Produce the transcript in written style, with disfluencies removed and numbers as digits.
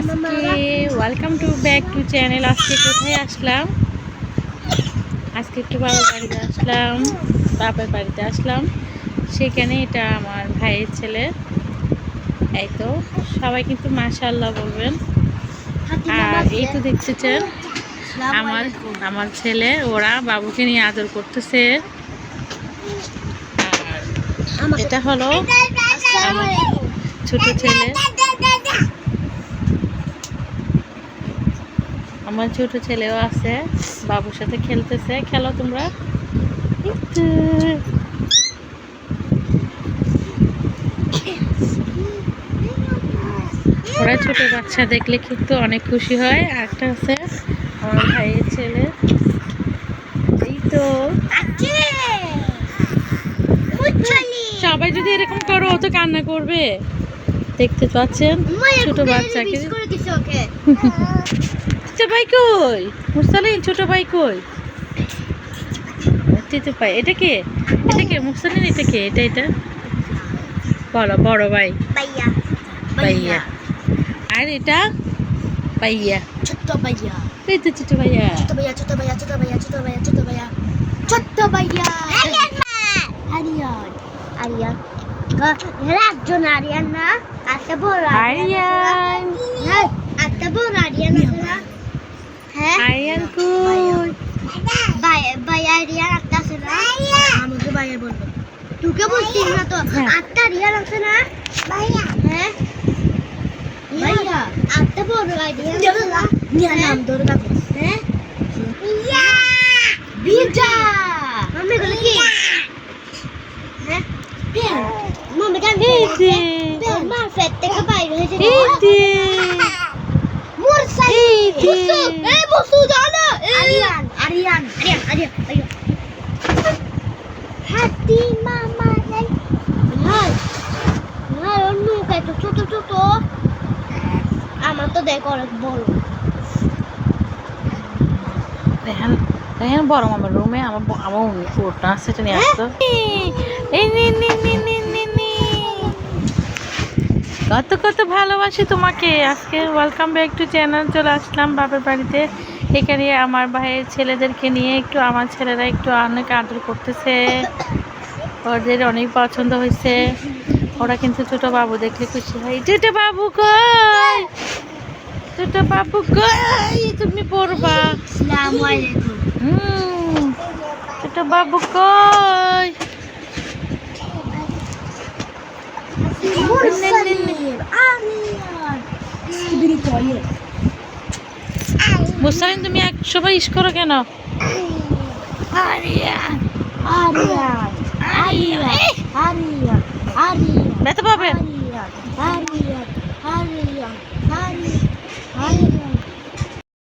আজকে welcome to back to channel. আজকে কোথায় আসলাম? আজকে একটু বাবার বাড়িতে আসলাম। সেখানে এটা আমার ভাইয়ের ছেলে। এই তো সবাই কিন্তু মাশাআল্লাহ বলবেন। আর এই তো দেখতেছেন আমার ছেলে, ওরা বাবুকে নিয়ে আদর করতেছে। আর এটা হলো আমার ছোট ছেলে, আমার ছোট ছেলেও আছে, বাবুর সাথে খেলতেছে। খেলো তোমরা। ওরা ছোট বাচ্চা দেখলে কিন্তু অনেক খুশি হয়। একটা আছে আমার ভাইয়ের ছেলে। এই তো সবাই যদি এরকম করো ও তো কান্না করবে। দেখতে পাচ্ছেন ছোট বাচ্চাকে। ছোট ভাই কই? মুরসালিন ছোট ভাই কই? এটা কে? মুরসালিন? এটা কে? এটা বলো। বড় ভাই ভাইয়া। আর এটা ভাইয়া, ছোট্ট ভাইয়া। এই তো ছোট ভাইয়া। আরিয়ান একজন আরিয়ান না, একটা বড় আরিয়ান। একটা বড় আরিয়ান আছে না? হ্যাঁ আরিয়ান কই? ভাই আরিয়ান একটা আছে না? আমাকে ভাইয়া বলবো, তোকে বলছিস না তো? একটা আরিয়ান আছে না ভাইয়া? হ্যাঁ ভাইয়া একটা বড় আরিয়ান আছে না? নাম ধরে রাখো। হ্যাঁ বিজা আমি বলি কি? হ্যাঁ মম্মি কান মা ফেট থেকে বাইরে হয়েছে। আরিয়ান হাতি মামা নাই ভাই না অন্য কত ছোট আমার তো দেখো অনেক বড়। দেখেন বড় মামার রুমে আমার কোটটা আছে, সেটা নিয়ে আসতো। কত ভালোবাসি তোমাকে। আজকে ওয়েলকাম ব্যাক টু চ্যানেল। চলে আসলাম বাবার বাড়িতে। এখানে আমার ভাইয়ের ছেলেদেরকে নিয়ে একটু আমার ছেলেরা একটু অনেক আদর করতেছে। ওদের অনেক পছন্দ হয়েছে। ওরা কিন্তু ছোট বাবু দেখলে খুশি হয়। ছোট বাবু কই? তুমি পড়বা। আসসালামু আলাইকুম। ছোট বাবু কই? মুসালিন তুমি 100 বার ইস করো কেন? ব্যথা পাবে।